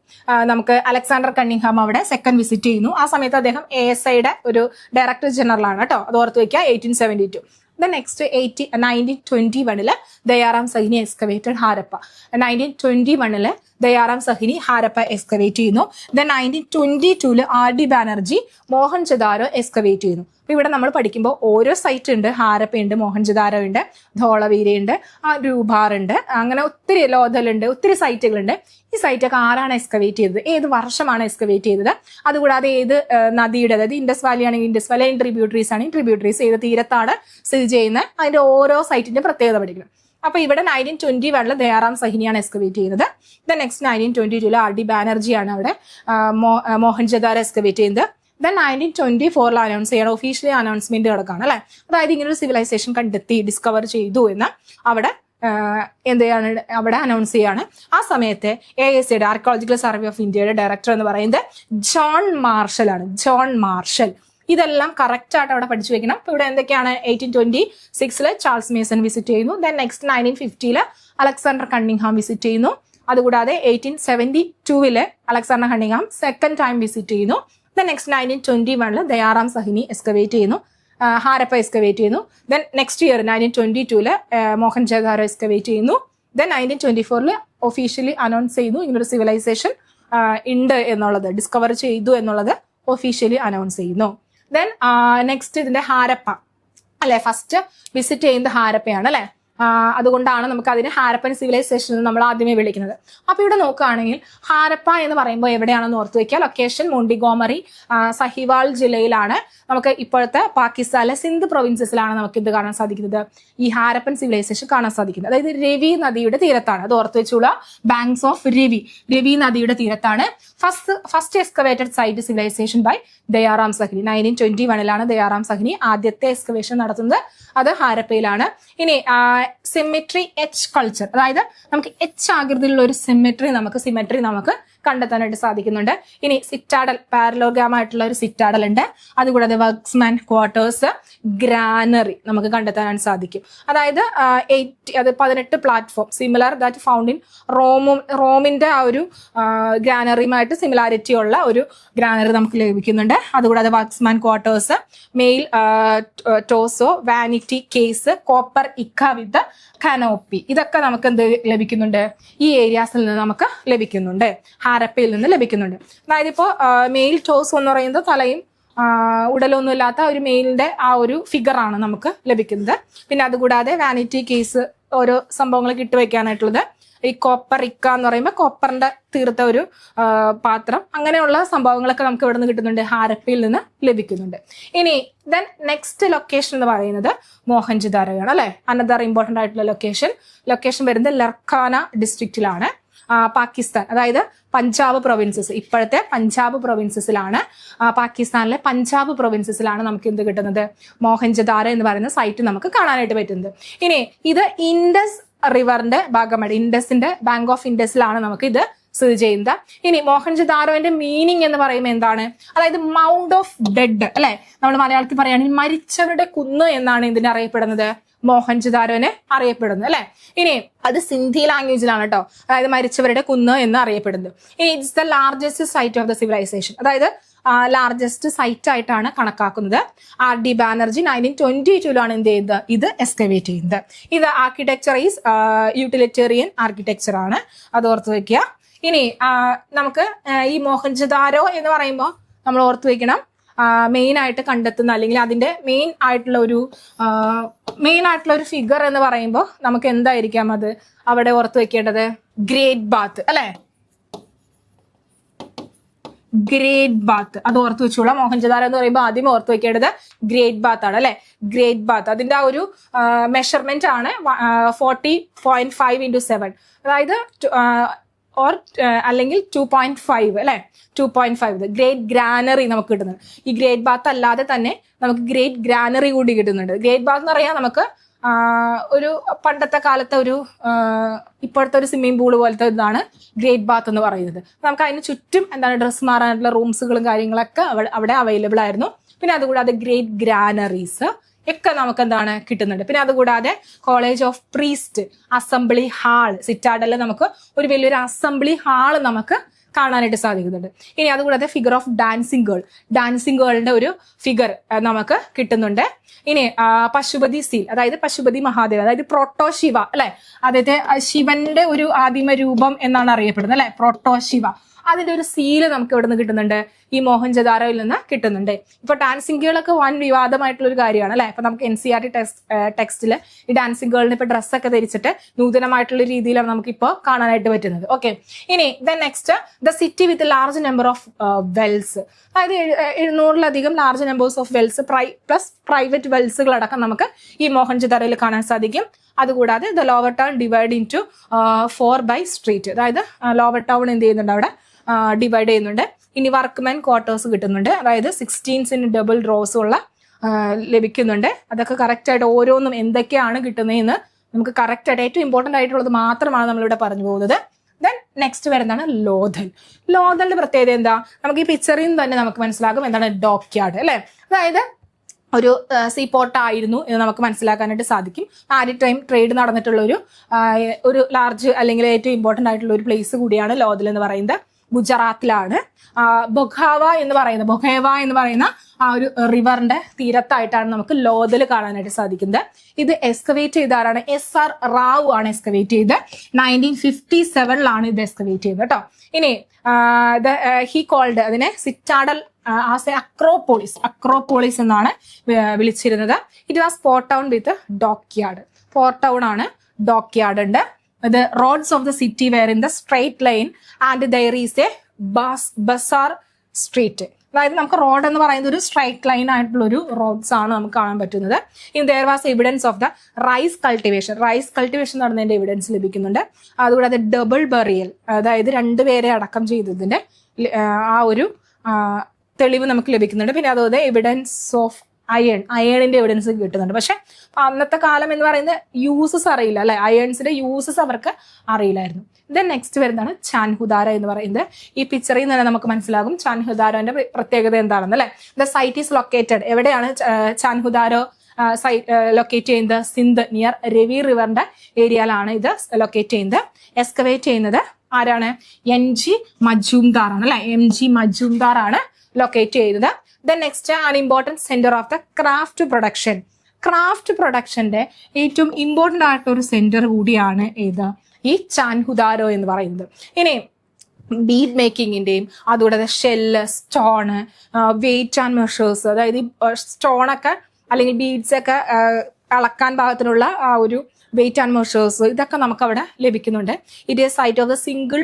നമുക്ക് അലക്സാണ്ടർ കണ്ണിങ്ഹാം അവിടെ സെക്കൻഡ് വിസിറ്റ് ചെയ്യുന്നു. ആ സമയത്ത് അദ്ദേഹം ASIയുടെ ഒരു ഡയറക്ടർ ജനറൽ ആണ് കേട്ടോ, അത് ഓർത്ത് വയ്ക്കുക. 1872. Then next 1921 Daya Ram Sahni excavated Harappa. 1921 Daya Ram Sahni Harappa excavate ചെയ്യുന്നു. Then 1922 RD Banerjee Mohenjodaro excavate ചെയ്യുന്നു. അപ്പൊ ഇവിടെ നമ്മൾ പഠിക്കുമ്പോൾ ഓരോ സൈറ്റ് ഉണ്ട്. ഹാരപ്പയുണ്ട്, മോഹൻജദാരോ ഉണ്ട്, ധോളവീരയുണ്ട്, രൂപാർ ഉണ്ട്, അങ്ങനെ ഒത്തിരി ലോഥലുണ്ട്, ഒത്തിരി സൈറ്റുകളുണ്ട്. ഈ സൈറ്റൊക്കെ ആരാണ് എക്സ്കവേറ്റ് ചെയ്തത്, ഏത് വർഷമാണ് എക്സ്കവേറ്റ് ചെയ്തത്, അതുകൂടാതെ ഏത് നദിയുടെ, അതായത് ഇൻഡസ് വാലി ആണെങ്കിൽ ഇൻഡസ് വാലി, ട്രിബ്യൂട്ടറീസ് ആണെങ്കിൽ ട്രിബ്യൂട്ടറീസ് ഏത് തീരത്താണ് സ്ഥിതി ചെയ്യുന്നത്, അതിന്റെ ഓരോ സൈറ്റിന്റെ പ്രത്യേകത പഠിക്കണം. അപ്പൊ ഇവിടെ 1921 ദയാറാം സഹിനിയാണ് എക്സ്കവേറ്റ് ചെയ്യുന്നത്. ദെൻ നെക്സ്റ്റ് 1922 RD ബാനർജിയാണ് അവിടെ മോഹൻജദാരോ എക്സ്കവേറ്റ് ചെയ്യുന്നത്. ദെൻ 1924 അനൗൺസ് ചെയ്യണം, ഒഫീഷ്യലി അനൗൺസ്മെന്റ് കിടക്കാണ് അല്ലെ. അതായത് ഇങ്ങനെ ഒരു സിവിലൈസേഷൻ കണ്ടെത്തി ഡിസ്കവർ ചെയ്തു എന്ന് അവിടെ എന്ത് ചെയ്യാണ്, അവിടെ അനൗൺസ് ചെയ്യാണ്. ആ സമയത്ത് ASIയുടെ ആർക്കിയോളജിക്കൽ സർവേ ഓഫ് ഇന്ത്യയുടെ ഡയറക്ടർ എന്ന് പറയുന്നത് ജോൺ മാർഷൽ ആണ്. John marshal. ഇതെല്ലാം കറക്റ്റ് ആയിട്ട് അവിടെ പഠിച്ചു വെക്കണം. ഇപ്പൊ ഇവിടെ എന്തൊക്കെയാണ്, 1826 ചാൾസ് മേസൺ വിസിറ്റ് ചെയ്യുന്നു. Then next 1950 Alexander Cunningham visit ചെയ്യുന്നു. അതുകൂടാതെ 1872 Alexander Cunningham second time visit ചെയ്യുന്നു. ദെൻ നെക്സ്റ്റ് 1921 ദയാറാം സഹിനി എക്സ്കവേറ്റ് ചെയ്യുന്നു, ഹാരപ്പ എക്സ്കവേറ്റ് ചെയ്യുന്നു. Then next year 1922 Mohenjo-daro excavate ചെയ്യുന്നു. ദെൻ 1924 ഒഫീഷ്യലി അനൗൺസ് ചെയ്യുന്നു ഇങ്ങനൊരു സിവിലൈസേഷൻ ഉണ്ട് എന്നുള്ളത്, ഡിസ്കവർ ചെയ്തു എന്നുള്ളത് ഒഫീഷ്യലി അനൗൺസ് ചെയ്യുന്നു. ദെൻ നെക്സ്റ്റ് ഇതിന്റെ ഹാരപ്പ അല്ലെ, ഫസ്റ്റ് വിസിറ്റ് ചെയ്യുന്നത് ഹാരപ്പയാണ് അല്ലെ. അതുകൊണ്ടാണ് നമുക്ക് അതിന് ഹാരപ്പൻ സിവിലൈസേഷൻ എന്ന് നമ്മൾ ആദ്യമേ വിളിക്കുന്നത്. അപ്പൊ ഇവിടെ നോക്കുകയാണെങ്കിൽ ഹാരപ്പ എന്ന് പറയുമ്പോൾ എവിടെയാണെന്ന് ഓർത്ത് വെക്കുക. ലൊക്കേഷൻ മോണ്ടിഗോമറി, സഹിവാൾ ജില്ലയിലാണ്. നമുക്ക് ഇപ്പോഴത്തെ പാകിസ്ഥാനിലെ സിന്ധ് പ്രൊവിൻസസിലാണ് നമുക്ക് ഇത് കാണാൻ സാധിക്കുന്നത്, ഈ ഹാരപ്പൻ സിവിലൈസേഷൻ കാണാൻ സാധിക്കുന്നത്. അതായത് രവി നദിയുടെ തീരത്താണ്, അത് ഓർത്ത് വെച്ചുള്ള ബാങ്ക്സ് ഓഫ് രവി നദിയുടെ തീരത്താണ് first excavated site civilisation by Daya Ram Sahni. 1921 Daya Ram Sahni ആദ്യത്തെ എക്സ്കവേഷൻ നടത്തുന്നത്, അത് ഹാരപ്പയിലാണ്. ഇനി സിമെട്രി എച്ച് കൾച്ചർ, അതായത് നമുക്ക് എച്ച് ആകൃതിയിലുള്ള ഒരു സിമെട്രി നമുക്ക് കണ്ടെത്താനായിട്ട് സാധിക്കുന്നുണ്ട്. ഇനി സിറ്റാഡൽ, പാരലോഗ്രാം ആയിട്ടുള്ള ഒരു സിറ്റാഡൽ ഉണ്ട്. അതുകൂടാതെ വർക്ക്സ്മാൻ ക്വാർട്ടേഴ്സ്, ഗ്രാനറി നമുക്ക് കണ്ടെത്താനായിട്ട് സാധിക്കും. അതായത് 18 platform similar that found in റോമിന്റെ ആ ഒരു ഗ്രാനറിയുമായിട്ട് സിമിലാരിറ്റി ഉള്ള ഒരു ഗ്രാനറി നമുക്ക് ലഭിക്കുന്നുണ്ട്. അതുകൂടാതെ workmen's quarters, male torso, vanity case, copper ekka with canopy, ഇതൊക്കെ നമുക്ക് എന്ത് ലഭിക്കുന്നുണ്ട്, ഈ ഏരിയാസിൽ നിന്ന് നമുക്ക് ലഭിക്കുന്നുണ്ട്, ഹാരപ്പയിൽ നിന്ന് ലഭിക്കുന്നുണ്ട്. അതായത് ഇപ്പോൾ മെയിൽ ടോസ് എന്ന് പറയുന്നത് തലയും ഉടലൊന്നും ഇല്ലാത്ത ഒരു മെയിലിന്റെ ആ ഒരു ഫിഗറാണ് നമുക്ക് ലഭിക്കുന്നത്. പിന്നെ അതുകൂടാതെ വാനിറ്റി കേസ്, ഓരോ സംഭവങ്ങൾ കിട്ടുവയ്ക്കാനായിട്ടുള്ളത്. ഈ കോപ്പർ ഇക്ക എന്ന് പറയുമ്പോൾ കോപ്പറിന്റെ തീർത്ത ഒരു പാത്രം, അങ്ങനെയുള്ള സംഭവങ്ങളൊക്കെ നമുക്ക് ഇവിടെ നിന്ന് കിട്ടുന്നുണ്ട്, ഹാരപ്പയിൽ നിന്ന് ലഭിക്കുന്നുണ്ട്. ഇനി ദെൻ നെക്സ്റ്റ് ലൊക്കേഷൻ എന്ന് പറയുന്നത് മോഹൻജദാരോയാണ് അല്ലെ. അനദർ ഇമ്പോർട്ടന്റ് ആയിട്ടുള്ള ലൊക്കേഷൻ വരുന്നത് ലർഖാന ഡിസ്ട്രിക്റ്റിലാണ്, പാകിസ്ഥാൻ. അതായത് പഞ്ചാബ് പ്രൊവിൻസസ്, ഇപ്പോഴത്തെ പഞ്ചാബ് പ്രൊവിൻസസിലാണ്, പാകിസ്ഥാനിലെ പഞ്ചാബ് പ്രൊവിൻസസിലാണ് നമുക്ക് എന്ത് കിട്ടുന്നത്, മോഹൻജദാരോ എന്ന് പറയുന്ന സൈറ്റ് നമുക്ക് കാണാനായിട്ട് പറ്റുന്നത്. ഇനി ഇത് ഇൻഡസ് റിവറിന്റെ ഭാഗമാണ്, ഇൻഡസിന്റെ ബാങ്ക് ഓഫ് ഇൻഡസിലാണ് നമുക്ക് ഇത് സ്ഥിതി ചെയ്യുന്നത്. ഇനി മോഹൻജദാരോന്റെ മീനിങ് എന്ന് പറയുമ്പോൾ എന്താണ്, അതായത് മൗണ്ട് ഓഫ് ഡെഡ് അല്ലെ. നമ്മൾ മലയാളത്തിൽ പറയുകയാണെങ്കിൽ മരിച്ചവരുടെ കുന്ന് എന്നാണ് ഇതിനെ അറിയപ്പെടുന്നത്, മോഹൻജദാരോനെ അറിയപ്പെടുന്നത് അല്ലെ. ഇനി അത് സിന്ധി ലാംഗ്വേജിലാണ് കേട്ടോ, അതായത് മരിച്ചവരുടെ കുന്ന് എന്ന് അറിയപ്പെടുന്നത്. ഇനി it's the largest site of the civilization, അതായത് ലാർജസ്റ്റ് സൈറ്റ് ആയിട്ടാണ് കണക്കാക്കുന്നത്. RD ബാനർജി 1922 എന്ത് ചെയ്തത് ഇത് എക്സ്കവേറ്റ് ചെയ്യുന്നത്. ഇത് ആർക്കിടെക്ചർ ഈസ് യൂട്ടിലിറ്റേറിയൻ ആർക്കിടെക്ചർ ആണ്, അത് ഓർത്ത് വെക്കുക. ഇനി നമുക്ക് ഈ മോഹൻജദാരോ എന്ന് പറയുമ്പോൾ നമ്മൾ ഓർത്ത് വെക്കണം, മെയിൻ ആയിട്ട് കണ്ടെത്തുന്ന അല്ലെങ്കിൽ അതിന്റെ മെയിൻ ആയിട്ടുള്ള ഒരു ഫിഗർ എന്ന് പറയുമ്പോൾ നമുക്ക് എന്തായിരിക്കാം അത് അവിടെ ഓർത്ത് വെക്കേണ്ടത്? ഗ്രേറ്റ് ബാത്ത് അല്ലെ, ഗ്രേറ്റ് ബാത്ത്. അത് ഓർത്ത് വെച്ചോളാം. മോഹൻജദാരോ എന്ന് പറയുമ്പോൾ ആദ്യം ഓർത്ത് വെക്കേണ്ടത് ഗ്രേറ്റ് ബാത്ത് ആണ് അല്ലെ. ഗ്രേറ്റ് ബാത്ത് അതിന്റെ ആ ഒരു മെഷർമെന്റ് ആണ് 40.5 × 7, അതായത് അല്ലെങ്കിൽ 2.5 അല്ലെ, 2.5. ഗ്രേറ്റ് ഗ്രാനറി നമുക്ക് കിട്ടുന്നത്. ഈ ഗ്രേറ്റ് ബാത്ത് അല്ലാതെ തന്നെ നമുക്ക് ഗ്രേറ്റ് ഗ്രാനറി കൂടി കിട്ടുന്നുണ്ട്. ഗ്രേറ്റ് ബാത്ത് എന്ന് പറയാൻ നമുക്ക് ഒരു പണ്ടത്തെ കാലത്തെ ഒരു ഇപ്പോഴത്തെ ഒരു സ്വിമ്മിംഗ് പൂള് പോലത്തെ ഇതാണ് ഗ്രേറ്റ് ബാത്ത് എന്ന് പറയുന്നത്. നമുക്ക് അതിന് ചുറ്റും എന്താണ് ഡ്രസ്സ് മാറാനുള്ള റൂംസുകളും കാര്യങ്ങളൊക്കെ അവിടെ അവൈലബിൾ ആയിരുന്നു. പിന്നെ അതുകൂടാതെ ഗ്രേറ്റ് ഗ്രാനറീസ് ഒക്കെ നമുക്ക് എന്താണ് കിട്ടുന്നുണ്ട്. പിന്നെ അതുകൂടാതെ college of priest, assembly hall, സിറ്റാഡലിൽ നമുക്ക് ഒരു വലിയൊരു അസംബ്ലി ഹാൾ നമുക്ക് കാണാനായിട്ട് സാധിക്കുന്നുണ്ട്. ഇനി അതുകൂടാതെ ഫിഗർ ഓഫ് ഡാൻസിങ് ഗേളിന്റെ ഒരു ഫിഗർ നമുക്ക് കിട്ടുന്നുണ്ട്. ഇനി പശുപതി സീൽ, അതായത് പശുപതി മഹാദേവ്, അതായത് പ്രോട്ടോ ശിവ അല്ലെ, അതായത് ശിവന്റെ ഒരു ആദിമ രൂപം എന്നാണ് അറിയപ്പെടുന്നത് അല്ലെ, പ്രോട്ടോ ശിവ. അതിന്റെ ഒരു സീല് നമുക്ക് എവിടെ നിന്ന് കിട്ടുന്നുണ്ട്? ഈ മോഹൻജദാരോയിൽ നിന്ന് കിട്ടുന്നുണ്ട്. ഇപ്പൊ ഡാൻസിങ് ഗേളൊക്കെ വൻ വിവാദമായിട്ടുള്ള ഒരു കാര്യമാണ് അല്ലെ. അപ്പൊ നമുക്ക് NCERT ടെക്സ്റ്റില് ഈ ഡാൻസിങ് ഗേളിന് ഇപ്പൊ ഡ്രസ്സൊക്കെ ധരിച്ചിട്ട് നൂതനമായിട്ടുള്ള രീതിയിലാണ് നമുക്ക് ഇപ്പോൾ കാണാനായിട്ട് പറ്റുന്നത്. ഓക്കെ, ഇനി next the city with large number of wells, അതായത് 700-ലധികം large numbers of wells plus private വെൽസുകൾ അടക്കം നമുക്ക് ഈ മോഹൻജദാരോയിൽ കാണാൻ സാധിക്കും. അതുകൂടാതെ the lower town divide into 4 by street, അതായത് ലോവർ ടൗൺ എന്ത് ചെയ്യുന്നുണ്ട് അവിടെ ഡിവൈഡ് ചെയ്യുന്നുണ്ട്. ഇനി വർക്ക്മെൻ ക്വാർട്ടേഴ്സ് കിട്ടുന്നുണ്ട്, അതായത് 16 ഡബിൾ റോസ് ഉള്ള ലഭിക്കുന്നുണ്ട്. അതൊക്കെ കറക്റ്റ് ആയിട്ട് ഓരോന്നും എന്തൊക്കെയാണ് കിട്ടുന്നതെന്ന് നമുക്ക് കറക്റ്റ് ആയിട്ട് ഏറ്റവും ഇമ്പോർട്ടന്റ് ആയിട്ടുള്ളത് മാത്രമാണ് നമ്മളിവിടെ പറഞ്ഞു പോകുന്നത്. ദെൻ നെക്സ്റ്റ് വരുന്നതാണ് ലോഥൽ. ലോഥലിന്റെ പ്രത്യേകത എന്താ? നമുക്ക് ഈ പിക്ചറിൽ നിന്ന് തന്നെ നമുക്ക് മനസ്സിലാകും എന്താണ് ഡോക്യാർഡ് അല്ലെ. അതായത് ഒരു സീപോർട്ട് ആയിരുന്നു എന്ന് നമുക്ക് മനസ്സിലാക്കാനായിട്ട് സാധിക്കും. മാരിടൈം ട്രേഡ് നടന്നിട്ടുള്ള ഒരു ലാർജ് അല്ലെങ്കിൽ ഏറ്റവും ഇമ്പോർട്ടന്റ് ആയിട്ടുള്ള ഒരു പ്ലേസ് കൂടിയാണ് ലോഥൽ എന്ന് പറയുന്നത്. ഗുജറാത്തിലാണ്. ബൊഖേവ എന്ന് പറയുന്ന ആ ഒരു റിവറിന്റെ തീരത്തായിട്ടാണ് നമുക്ക് ലോഥൽ കാണാനായിട്ട് സാധിക്കുന്നത്. ഇത് എക്സ്കവേറ്റ് ചെയ്ത ആരാണ്? SR റാവു ആണ് എക്സ്കവേറ്റ് ചെയ്ത്. 1957 ഇത് എക്സ്കവേറ്റ് ചെയ്തത് കേട്ടോ. ഇനി ഹി കോൾഡ് അതിനെ സിറ്റാഡൽ ആസ് എ അക്രോപോളിസ് എന്നാണ് വിളിച്ചിരുന്നത്. It was port town with dockyard. Port town ആണ്, ഡോക്യാർഡ് ഉണ്ട്. The roads of the city were in the straight line and there is a bazaar street. അതായത് നമുക്ക് റോഡ് എന്ന് പറയുന്നത് ഒരു സ്ട്രൈറ്റ് ലൈൻ ആയിട്ടുള്ള ഒരു റോഡ്സ് ആണ് നമുക്ക് കാണാൻ പറ്റുന്നത്. In there was evidence of the rice cultivation നടന്നതിന്റെ എവിഡൻസ് ലഭിക്കുന്നുണ്ട്. അതുകൂടാതെ ഡബിൾ ബറിയൽ, അതായത് 2 പേരെ അടക്കം ചെയ്തതിന്റെ ആ ഒരു തെളിവ് നമുക്ക് ലഭിക്കുന്നുണ്ട്. പിന്നെ അതുപോലെ എവിഡൻസ് ഓഫ് അയേണിന്റെ എവിഡൻസ് കിട്ടുന്നുണ്ട്. പക്ഷെ അന്നത്തെ കാലം എന്ന് പറയുന്നത് യൂസസ് അറിയില്ല അല്ലെ, അയേൺസിന്റെ യൂസസ് അവർക്ക് അറിയില്ലായിരുന്നു. ദെൻ നെക്സ്റ്റ് വരുന്നതാണ് ചാൻഹുദാര എന്ന് പറയുന്നത്. ഈ പിക്ചറിൽ നിന്ന് തന്നെ നമുക്ക് മനസ്സിലാകും ചാൻഹുദാരോന്റെ പ്രത്യേകത എന്താണെന്ന് അല്ലെ. ദ സൈറ്റ് ഈസ് ലൊക്കേറ്റഡ്, എവിടെയാണ് ചാൻഹുദാരോ ലൊക്കേറ്റ് ചെയ്യുന്നത്? സിന്ധ് നിയർ രവി റിവറിന്റെ ഏരിയയിലാണ് ഇത് ലൊക്കേറ്റ് ചെയ്യുന്നത്. എക്സ്കവേറ്റ് ചെയ്യുന്നത് ആരാണ്? MG മജൂംദാർ ആണ് അല്ലെ. MG മജൂംദാർ ആണ് ലൊക്കേറ്റ് ചെയ്യുന്നത്. Then next an important centre of the craft പ്രൊഡക്ഷന്റെ ഏറ്റവും ഇമ്പോർട്ടന്റ് ആയിട്ടുള്ള ഒരു സെന്റർ കൂടിയാണ് ഏത്? ഈ ചാൻഹുദാരോ എന്ന് പറയുന്നത്. ഇനി ബീഡ് മേക്കിങ്ങിന്റെയും അതുകൂടാതെ shell, stone, weight and measures, അതായത് സ്റ്റോണൊക്കെ അല്ലെങ്കിൽ ബീഡ്സ് ഒക്കെ അളക്കാൻ പാകത്തിനുള്ള ആ ഒരു വെയിറ്റ് ആൻഡ് മെഷേഴ്സ് ഇതൊക്കെ നമുക്ക് അവിടെ ലഭിക്കുന്നുണ്ട്. It is site of the single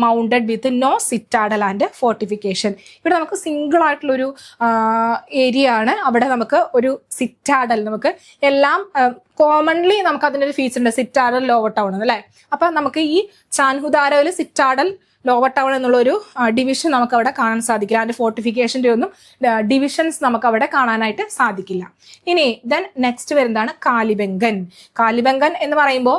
mounded with no citadel and fortification. ഇവിടെ നമുക്ക് സിംഗിൾ ആയിട്ടുള്ളൊരു ഏരിയ ആണ്. അവിടെ നമുക്ക് ഒരു സിറ്റാഡൽ, നമുക്ക് എല്ലാം കോമൺലി നമുക്ക് അതിൻ്റെ ഒരു ഫീച്ചർ ഉണ്ട്, സിറ്റാഡൽ ലോവർ ടൗൺ അല്ലേ. അപ്പൊ നമുക്ക് ഈ ചാൻഹുദാരോയിൽ സിറ്റാഡൽ ലോവർ ടൗൺ എന്നുള്ളൊരു ഡിവിഷൻ നമുക്ക് അവിടെ കാണാൻ സാധിക്കില്ല. അതിന്റെ ഫോർട്ടിഫിക്കേഷൻ്റെ ഒന്നും ഡിവിഷൻസ് നമുക്ക് അവിടെ കാണാനായിട്ട് സാധിക്കില്ല. ഇനി ദെൻ നെക്സ്റ്റ് വരുന്നതാണ് കാലിബംഗൻ എന്ന് പറയുമ്പോൾ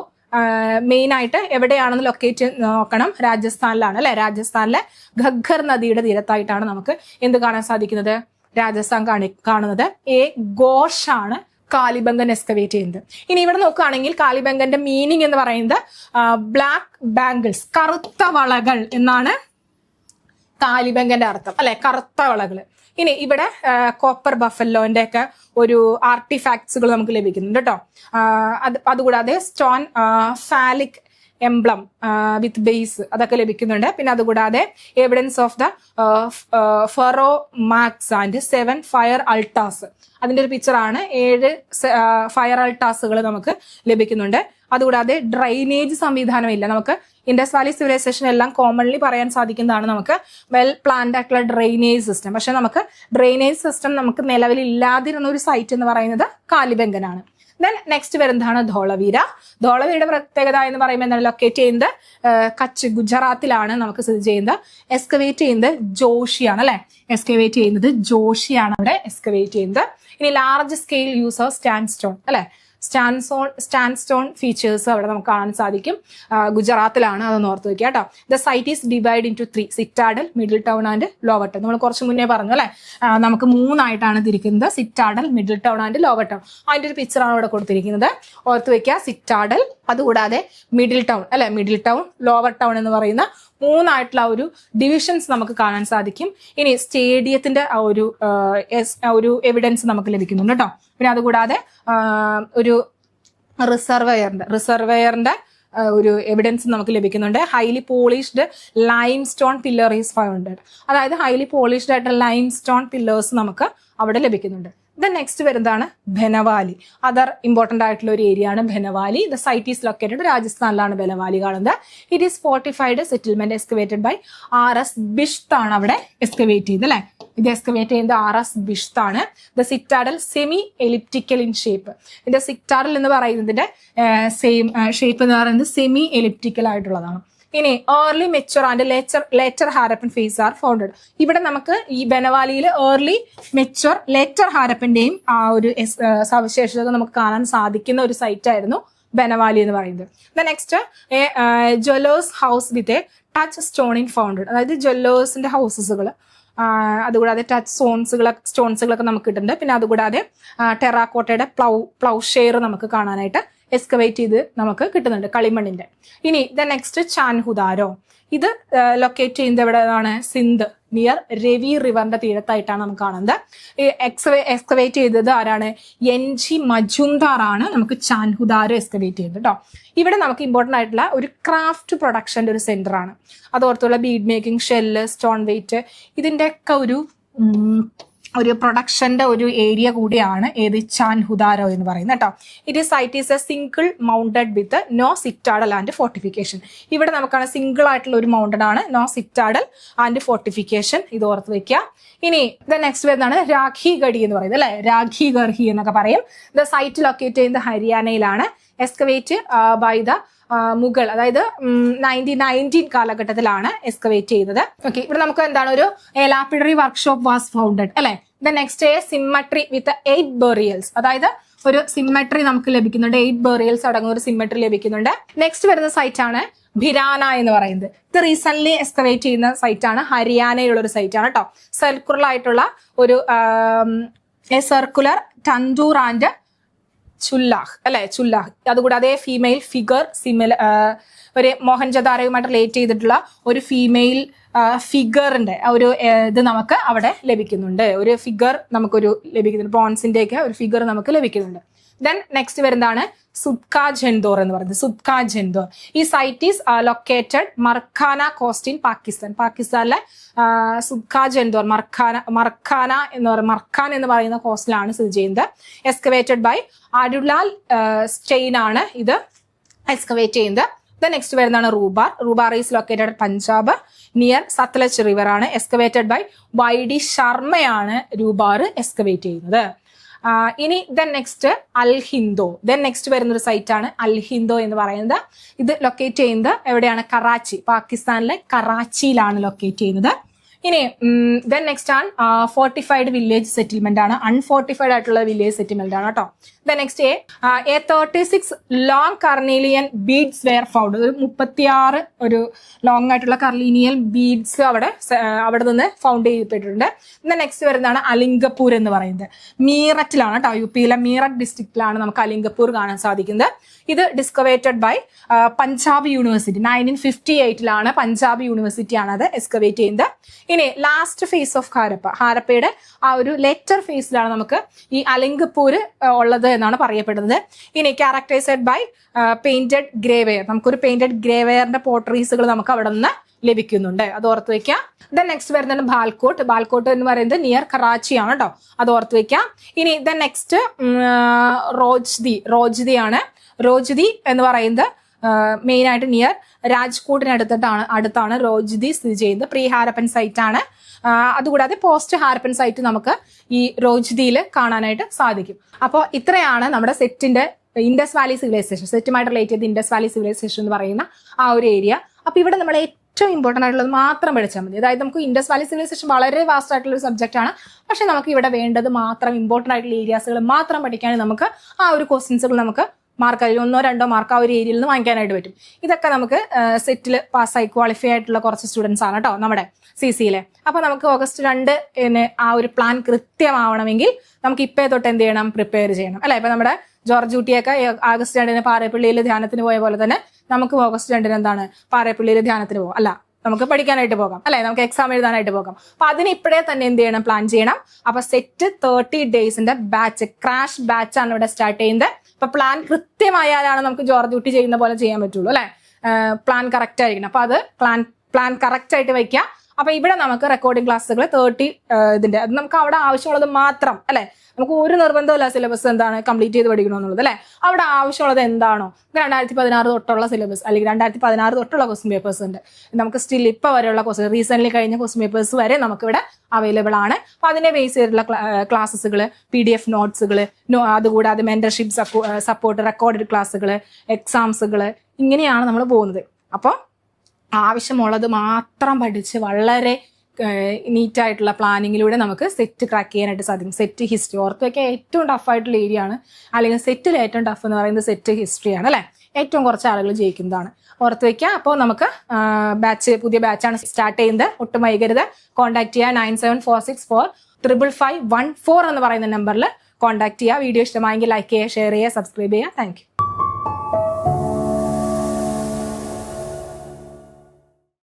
മെയിൻ ആയിട്ട് എവിടെയാണെന്ന് ലൊക്കേറ്റ് നോക്കണം. രാജസ്ഥാനിലാണ് അല്ലെ. രാജസ്ഥാനിലെ ഘഗ്ഗർ നദിയുടെ തീരത്തായിട്ടാണ് നമുക്ക് എന്ത് കാണാൻ സാധിക്കുന്നത്? രാജസ്ഥാൻ കാണുന്നത്. ഘോഷാണ് കാലിബംഗൻ എക്സ്കവേറ്റ് ചെയ്യുന്നത്. ഇനി ഇവിടെ നോക്കുകയാണെങ്കിൽ കാലിബംഗന്റെ മീനിങ് എന്ന് പറയുന്നത് ബ്ലാക്ക് ബാംഗിൾസ്, കറുത്ത വളകൾ എന്നാണ് കാലിബംഗന്റെ അർത്ഥം അല്ലെ, കറുത്ത വളകള്. ഇനി ഇവിടെ കോപ്പർ ബഫല്ലോന്റെ ഒക്കെ ഒരു ആർട്ടിഫാക്ട്സുകൾ നമുക്ക് ലഭിക്കുന്നുണ്ട് കേട്ടോ. അതുകൂടാതെ stone phallic emblem with base അതൊക്കെ ലഭിക്കുന്നുണ്ട്. പിന്നെ അതുകൂടാതെ evidence of the furrow marks and 7 fire altars, അതിന്റെ ഒരു പിക്ചറാണ്. 7 ഫയർ അൾട്ടാസുകൾ നമുക്ക് ലഭിക്കുന്നുണ്ട്. അതുകൂടാതെ ഡ്രൈനേജ് സംവിധാനമില്ല. നമുക്ക് ഇൻഡസ് വാലി സിവിലൈസേഷൻ എല്ലാം കോമൺലി പറയാൻ സാധിക്കുന്നതാണ് നമുക്ക് വെൽ പ്ലാൻഡ് ആയിട്ടുള്ള ഡ്രെയിനേജ് സിസ്റ്റം. പക്ഷെ നമുക്ക് ഡ്രെയിനേജ് സിസ്റ്റം നമുക്ക് നിലവിലില്ലാതിരുന്ന ഒരു സൈറ്റ് എന്ന് പറയുന്നത് കാലിബംഗനാണ്. ദെൻ നെക്സ്റ്റ് വരുന്നതാണ് ധോളവീര. ധോളവീരയുടെ പ്രത്യേകത എന്ന് പറയുമ്പോൾ എന്താണ്, ലൊക്കേറ്റ് ചെയ്യുന്നത് കച്ച് ഗുജറാത്തിലാണ് നമുക്ക് സ്ഥിതി ചെയ്യുന്നത്. എക്സ്കവേറ്റ് ചെയ്യുന്നത് ജോഷിയാണ് അല്ലെ, എക്സ്കവേറ്റ് ചെയ്യുന്നത് ജോഷിയാണ് അവിടെ എക്സ്കവേറ്റ് ചെയ്യുന്നത്. ഇനി ലാർജ് സ്കെയിൽ യൂസ് ഓഫ് സ്റ്റാൻഡ്സ്റ്റോൺ അല്ലെ, സ്റ്റാൻഡ്സ്റ്റോൺ ഫീച്ചേഴ്സ് അവിടെ നമുക്ക് കാണാൻ സാധിക്കും. ഗുജറാത്തിലാണ്, അതൊന്ന് ഓർത്ത് വെക്കുക കേട്ടോ. The site is divide into 3, citadel, middle town and lower town. നമ്മൾ കുറച്ച് മുന്നേ പറഞ്ഞു അല്ലെ, നമുക്ക് 3 തിരിക്കുന്നത്, citadel, middle town and lower town. അതിന്റെ ഒരു പിക്ചറാണ് ഇവിടെ കൊടുത്തിരിക്കുന്നത്, ഓർത്ത് വെക്കുക. സിറ്റാഡൽ, അതുകൂടാതെ മിഡിൽ ടൗൺ അല്ലെ, മിഡിൽ ടൗൺ, ലോവർ ടൗൺ എന്ന് പറയുന്ന 3 ഒരു ഡിവിഷൻസ് നമുക്ക് കാണാൻ സാധിക്കും. ഇനി സ്റ്റേഡിയത്തിന്റെ ആ ഒരു എവിഡൻസ് നമുക്ക് ലഭിക്കുന്നുണ്ട് കേട്ടോ. പിന്നെ അതുകൂടാതെ ഒരു റിസർവയറിന്റെ ഒരു എവിഡൻസ് നമുക്ക് ലഭിക്കുന്നുണ്ട്. Highly polished lime stone pillar is founded, അതായത് ഹൈലി പോളിഷ്ഡ് ആയിട്ടുള്ള ലൈം സ്റ്റോൺ പില്ലേഴ്സ് നമുക്ക് അവിടെ ലഭിക്കുന്നുണ്ട്. ദെൻ നെക്സ്റ്റ് വരുന്നതാണ് ബനവാലി. അതർ ഇമ്പോർട്ടന്റ് ആയിട്ടുള്ള ഒരു ഏരിയ ആണ് Banawali. The site is located, രാജസ്ഥാനിലാണ് ബനവാലി കാണുന്നത്. It is fortified settlement excavated by RS Bisht ആണ് അവിടെ എക്സ്കവേറ്റ് ചെയ്തത് അല്ലെ. ഇത് എക്സ്കവേറ്റ് ചെയ്യുന്നത് RS ബിഷ്ത് ആണ്. The citadel semi elliptical in shape. ഇതിന്റെ സിറ്റാഡൽ എന്ന് പറയുന്നതിന്റെ ഷേപ്പ് എന്ന് പറയുന്നത് സെമി എലിപ്റ്റിക്കൽ ആയിട്ടുള്ളതാണ്. ഇനി early mature and later Harappan phase are founded. ഇവിടെ നമുക്ക് ഈ ബനവാലിയിൽ ഏർലി മെച്ചുർ ലേറ്റർ ഹാരപ്പന്റെയും ആ ഒരു സവിശേഷത നമുക്ക് കാണാൻ സാധിക്കുന്ന ഒരു സൈറ്റ് ആയിരുന്നു ബനവാലി എന്ന് പറയുന്നത്. Next Jewellers house with a touch stone in founded, അതായത് ജ്വല്ലേഴ്സിന്റെ ഹൗസസുകൾ, അതുകൂടാതെ ടച്ച് സ്റ്റോൺസുകളൊക്കെ നമുക്ക് കിട്ടുന്നുണ്ട്. പിന്നെ അതുകൂടാതെ ടെറാക്കോട്ടയുടെ പ്ലൗഷെയർ നമുക്ക് കാണാനായിട്ട് എക്സ്കവേറ്റ് ചെയ്ത് നമുക്ക് കിട്ടുന്നുണ്ട്, കളിമണ്ണിന്റെ. ഇനി ദ നെക്സ്റ്റ് ചാൻഹുദാരോ. ഇത് ലൊക്കേറ്റ് ചെയ്യുന്നത് എവിടെയാണ്, സിന്ധ് നിയർ രവി റിവറിന്റെ തീരത്തായിട്ടാണ് നമുക്ക് കാണുന്നത്. എക്സ്കവേറ്റ് ചെയ്തത് ആരാണ്, NG മജുംദാർ ആണ് നമുക്ക് ചാൻഹുദാരോ എക്സ്കവേറ്റ് ചെയ്തത് കേട്ടോ. ഇവിടെ നമുക്ക് ഇമ്പോർട്ടന്റ് ആയിട്ടുള്ള ഒരു ക്രാഫ്റ്റ് പ്രൊഡക്ഷന്റെ ഒരു സെന്റർ ആണ്. അതോർത്തുള്ള bead making, shell, stone weight, ഇതിന്റെയൊക്കെ ഒരു പ്രൊഡക്ഷന്റെ ഒരു ഏരിയ കൂടിയാണ് ഏത് ചാൻഹുദാരോ എന്ന് പറയുന്നത് കേട്ടോ. It site is a single mounded with no citadel and fortification. ഇവിടെ നമുക്കാണ് സിംഗിൾ ആയിട്ടുള്ള ഒരു മൗണ്ടഡ് ആണ്, നോ സിറ്റാഡൽ ആൻഡ് ഫോർട്ടിഫിക്കേഷൻ, ഇത് ഓർത്ത് വെക്കുക. ഇനി ദ നെക്സ്റ്റ് വരുന്നതാണ് രാഖിഗഡി എന്ന് പറയുന്നത് അല്ലെ, രാഖിഗർഹി എന്നൊക്കെ പറയും. ദ സൈറ്റ് ലൊക്കേറ്റ് ചെയ്യുന്നത് ഹരിയാനയിലാണ്. എക്സ്കവേറ്റ് ബൈ ദ മുഗൾ, അതായത് 1919 കാലഘട്ടത്തിലാണ് എക്സ്കവേറ്റ് ചെയ്തത്. ഓക്കെ, ഇവിടെ നമുക്ക് എന്താണ് ഒരു ലാപ്പിഡറി വർക്ക്ഷോപ്പ് വാസ് ഫൗണ്ടഡ് അല്ലെ. The next symmetry with 8 burials, അതായത് ഒരു സിമ്മട്രി നമുക്ക് ലഭിക്കുന്നുണ്ട്, 8 ബറിയൽസ് അടങ്ങുന്ന ഒരു സിമ്മട്രി ലഭിക്കുന്നുണ്ട്. നെക്സ്റ്റ് വരുന്ന സൈറ്റ് ആണ് ഭിരാന എന്ന് പറയുന്നത്. ഇത് റീസെന്റ് എക്സ്കവേറ്റ് ചെയ്യുന്ന സൈറ്റ് ആണ്, ഹരിയാനയിലുള്ള ഒരു സൈറ്റ് ആണ് കേട്ടോ. സർക്കുലർ ആയിട്ടുള്ള ഒരു സർക്കുലർ ടണ്ടൂർ ആൻഡ് ചുല്ലാഹ് അല്ലെ, ചുല്ലാഹ്. അതുകൂടാതെ ഫീമെയിൽ ഫിഗർ ഒരു മോഹൻജദാരോയുമായിട്ട് റിലേറ്റ് ചെയ്തിട്ടുള്ള ഒരു ഫീമെയിൽ ഫിഗറിന്റെ ഒരു ഇത് നമുക്ക് അവിടെ ലഭിക്കുന്നുണ്ട്. ഒരു ഫിഗർ നമുക്കൊരു ലഭിക്കുന്നുണ്ട്, ബ്രോൺസിന്റെ ഒക്കെ ഒരു ഫിഗർ നമുക്ക് ലഭിക്കുന്നുണ്ട്. ദെൻ നെക്സ്റ്റ് വരുന്നതാണ് സുദ്ക ജെൻദോർ എന്ന് പറയുന്നത്. സുദ്ക ജെൻദോർ, ഈ site is located Makran coast in Pakistan. പാകിസ്ഥാനിലെ സുദ്ക ജെൻദോർ മർഖാന എന്ന് പറയുന്ന കോസ്റ്റിലാണ് സ്ഥിതി ചെയ്യുന്നത്. എക്സ്കവേറ്റഡ് ബൈ അരുലാൽ സ്റ്റെയിൻ ആണ് ഇത് എക്സ്കവേറ്റ് ചെയ്യുന്നത്. ദെൻ നെക്സ്റ്റ് വരുന്നതാണ് Rupar is located Punjab near Sutlej river ആണ്. എക്സ്കവേറ്റഡ് ബൈ YD ശർമ്മയാണ് റൂബാർ എക്സ്കവേറ്റ് ചെയ്യുന്നത്. ഇനി ദെൻ നെക്സ്റ്റ് അൽഹിന്ദോ. ദെൻ നെക്സ്റ്റ് വരുന്നൊരു സൈറ്റ് ആണ് അൽഹിന്ദോ എന്ന് പറയുന്നത്. ഇത് ലൊക്കേറ്റ് ചെയ്യുന്നത് എവിടെയാണ്, കറാച്ചി, പാകിസ്ഥാനിലെ കറാച്ചിയിലാണ് ലൊക്കേറ്റ് ചെയ്യുന്നത്. ഇനി ദെൻ നെക്സ്റ്റ് ആണ് ഫോർട്ടിഫൈഡ് വില്ലേജ് സെറ്റിൽമെന്റ് ആണ്, അൺഫോർട്ടിഫൈഡ് ആയിട്ടുള്ള വില്ലേജ് സെറ്റിൽമെന്റ് ആണ് കേട്ടോ. Then next a 36 long carnelian beads were found. ഒരു 36 ഒരു ലോങ് ആയിട്ടുള്ള കർലീനിയൻ ബീഡ്സ് അവിടെ നിന്ന് ഫൗണ്ട് ചെയ്യപ്പെട്ടിട്ടുണ്ട്. ദെൻ നെക്സ്റ്റ് വരുന്നതാണ് അലിംഗപൂർ എന്ന് പറയുന്നത്. മീററ്റിലാണ് കേട്ടോ, UP-യിലെ മീററ്റ് ഡിസ്ട്രിക്റ്റിലാണ് നമുക്ക് അലിംഗപൂർ കാണാൻ സാധിക്കുന്നത്. ഇത് discovered by Punjab university. 1958 Punjab university ആണ് അത് എക്സ്കവേറ്റ് ചെയ്യുന്നത്. ഇനി ലാസ്റ്റ് ഫേസ് ഓഫ് ഹാരപ്പയുടെ ആ ഒരു ലെറ്റർ ഫേസിലാണ് നമുക്ക് ഈ അലിംഗപൂര് ഉള്ളത് എന്നാണ് പറയപ്പെടുന്നത്. ഇനി ക്യാരക്ടറൈസ്ഡ് ബൈ പെയിന്റഡ് ഗ്രേവെയർ, നമുക്കൊരു പെയിന്റഡ് ഗ്രേവെയറിന്റെ പോർട്രീസുകൾ നമുക്ക് അവിടെ നിന്ന് ലഭിക്കുന്നുണ്ട്. അത് ഓർത്ത് വെക്കാം. ദെൻ നെക്സ്റ്റ് വരുന്നത് ബാൽക്കോട്ട് എന്ന് പറയുന്നത് നിയർ കറാച്ചി ആണ് കേട്ടോ, അത് ഓർത്ത് വെക്കാം. ഇനി ദെൻ നെക്സ്റ്റ് റോജ്ദിയാണ്. റോജ്ദി എന്ന് പറയുന്നത് മെയിൻ ആയിട്ട് നിയർ രാജ്കോട്ടിന് അടുത്താണ് റോജ്ദി സ്ഥിതി ചെയ്യുന്നത്. പ്രീ ഹാരപ്പൻ സൈറ്റ് ആണ്. അതുകൂടാതെ പോസ്റ്റ് ഹാരപ്പൻ സൈറ്റ് നമുക്ക് ഈ റോജ്ദിയിൽ കാണാനായിട്ട് സാധിക്കും. അപ്പോൾ ഇത്രയാണ് നമ്മുടെ സെറ്റിന്റെ ഇൻഡസ് വാലി സിവിലൈസേഷൻ, സെറ്റുമായിട്ട് റിലേറ്റ് ചെയ്ത് ഇൻഡസ് വാലി സിവിലൈസേഷൻ എന്ന് പറയുന്ന ആ ഒരു ഏരിയ. അപ്പൊ ഇവിടെ നമ്മൾ ഏറ്റവും ഇമ്പോർട്ടൻ്റ് ആയിട്ടുള്ളത് മാത്രം പഠിച്ചാൽ മതി. അതായത് നമുക്ക് ഇൻഡസ് വാലി സിവിലൈസേഷൻ വളരെ വാസ്റ്റ് ആയിട്ടുള്ള ഒരു സബ്ജക്റ്റ് ആണ്. പക്ഷെ നമുക്ക് ഇവിടെ വേണ്ടത് മാത്രം ഇമ്പോർട്ടൻ്റ് ആയിട്ടുള്ള ഏരിയാസുകൾ മാത്രം പഠിക്കുകയാണെങ്കിൽ നമുക്ക് ആ ഒരു ക്വസ്റ്റ്യൻസുകൾ നമുക്ക് മാർക്ക് 1-2 മാർക്ക് ആ ഒരു ഏരിയയിൽ നിന്ന് വാങ്ങിക്കാനായിട്ട് പറ്റും. ഇതൊക്കെ നമുക്ക് സെറ്റിൽ പാസ്സായി ക്വാളിഫൈ ആയിട്ടുള്ള കുറച്ച് സ്റ്റുഡൻസ് ആണ് കേട്ടോ നമ്മുടെ CC-യിലെ. അപ്പൊ നമുക്ക് ഓഗസ്റ്റ് 2 ആ ഒരു പ്ലാൻ കൃത്യമാവണമെങ്കിൽ നമുക്ക് ഇപ്പേ തൊട്ട് എന്ത് ചെയ്യണം, പ്രിപ്പയർ ചെയ്യണം അല്ലെ. ഇപ്പൊ നമ്മുടെ ജോർജ് കുട്ടിയൊക്കെ ഓഗസ്റ്റ് 2 പാറേപ്പള്ളിയിൽ ധ്യാനത്തിന് പോയ പോലെ തന്നെ നമുക്ക് ഓഗസ്റ്റ് 2 എന്താണ് പാറേപ്പള്ളിയിൽ ധ്യാനത്തിന് പോകാം. അല്ല, നമുക്ക് പഠിക്കാനായിട്ട് പോകാം അല്ലെ, നമുക്ക് എക്സാം എഴുതാനായിട്ട് പോകാം. അപ്പൊ അതിന് ഇപ്പോഴേ തന്നെ എന്ത് ചെയ്യണം, പ്ലാൻ ചെയ്യണം. അപ്പൊ സെറ്റ് 30 ഡേയ്സിന്റെ ബാച്ച്, ക്രാഷ് ബാച്ച് ആണ് ഇവിടെ സ്റ്റാർട്ട് ചെയ്യുന്നത്. അപ്പൊ പ്ലാൻ കൃത്യമായാലാണ് നമുക്ക് ജോർജ് കുട്ടി ചെയ്യുന്ന പോലെ ചെയ്യാൻ പറ്റുള്ളൂ അല്ലെ. പ്ലാൻ കറക്റ്റ് ആയിരിക്കണം. അപ്പൊ അത് പ്ലാൻ കറക്റ്റ് ആയിട്ട് വയ്ക്കുക. അപ്പൊ ഇവിടെ നമുക്ക് റെക്കോർഡിംഗ് ക്ലാസ്സുകൾ 30 ഇതിന്റെ, അത് നമുക്ക് അവിടെ ആവശ്യമുള്ളത് മാത്രം അല്ലെ. നമുക്ക് ഒരു നിർബന്ധമില്ല സിലബസ് എന്താണ് കംപ്ലീറ്റ് ചെയ്ത് പഠിക്കണമെന്നുള്ളത് അല്ലെ. അവിടെ ആവശ്യമുള്ളത് എന്താണോ, 2016 തൊട്ടുള്ള സിലബസ് അല്ലെങ്കിൽ 2016 തൊട്ടുള്ള ക്വസ്റ്റ്യൻ പേപ്പേഴ്സ് ഉണ്ട്. നമുക്ക് സ്റ്റിൽ ഇപ്പൊ വരെയുള്ള റീസെന്റ് കഴിഞ്ഞ ക്വസ്റ്റ്യൻ പേപ്പേഴ്സ് വരെ നമുക്ക് ഇവിടെ അവൈലബിൾ ആണ്. അപ്പൊ അതിനെ ബേസ് ചെയ്തിട്ടുള്ള ക്ലാസ്സുകൾ, PDF നോട്ട്സുകൾ, അതുകൂടാതെ മെന്റർഷിപ്പ് സപ്പോർട്ട്, റെക്കോർഡഡ് ക്ലാസ്സുകൾ, എക്സാംസുകൾ, ഇങ്ങനെയാണ് നമ്മൾ പോകുന്നത്. അപ്പോൾ ആവശ്യമുള്ളത് മാത്രം പഠിച്ച് വളരെ നീറ്റായിട്ടുള്ള പ്ലാനിങ്ങിലൂടെ നമുക്ക് സെറ്റ് ക്രാക്ക് ചെയ്യാനായിട്ട് സാധിക്കും. സെറ്റ് ഹിസ്റ്ററി ഓർത്ത് വയ്ക്കാൻ ഏറ്റവും ടഫായിട്ടുള്ള ഏരിയ ആണ്, അല്ലെങ്കിൽ സെറ്റിൽ ഏറ്റവും ടഫ് എന്ന് പറയുന്നത് സെറ്റ് ഹിസ്റ്ററിയാണ് അല്ലെ. ഏറ്റവും കുറച്ച് ആളുകൾ ജയിക്കുന്നതാണ്, ഓർത്ത് വയ്ക്കുക. അപ്പോൾ നമുക്ക് പുതിയ ബാച്ചാണ് സ്റ്റാർട്ട് ചെയ്യുന്നത്. ഒട്ടും വൈകരുത്. കോൺടാക്ട് ചെയ്യുക 9746455514 എന്ന് പറയുന്ന നമ്പറിൽ കോൺടാക്ട് ചെയ്യുക. വീഡിയോ ഇഷ്ടമായെങ്കിൽ ലൈക്ക് ചെയ്യുക, ഷെയർ ചെയ്യുക, സബ്സ്ക്രൈബ് ചെയ്യുക. Thank you.